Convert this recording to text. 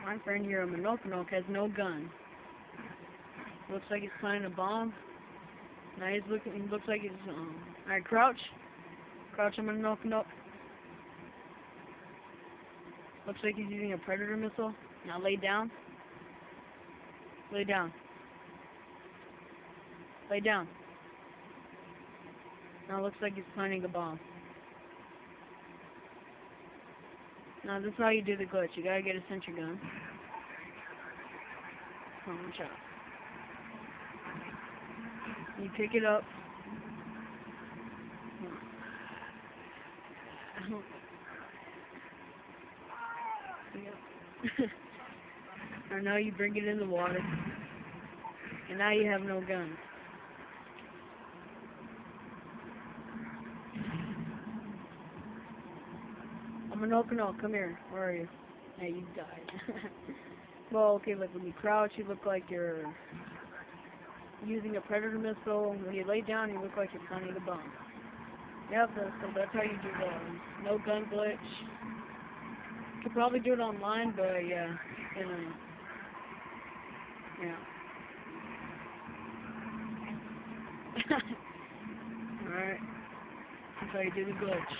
My friend here, Minokinoke, has no gun. Looks like he's planting a bomb. Now he looks like he's, alright, crouch. Crouch, Minokinoke. Looks like he's using a Predator missile. Now lay down. Lay down. Lay down. Now it looks like he's planting a bomb. Now this is how you do the glitch. You gotta get a sentry gun. Come on, watch out. You pick it up. And now you bring it in the water. And now you have no gun. Minokinoke, come here. Where are you? Hey, you died. Well, okay, like when you crouch, you look like you're using a Predator missile. When you lay down, you look like you're planting a bomb. Yep, so that's how you do the no gun glitch. You could probably do it online, but yeah, yeah. Alright, that's how you do the glitch.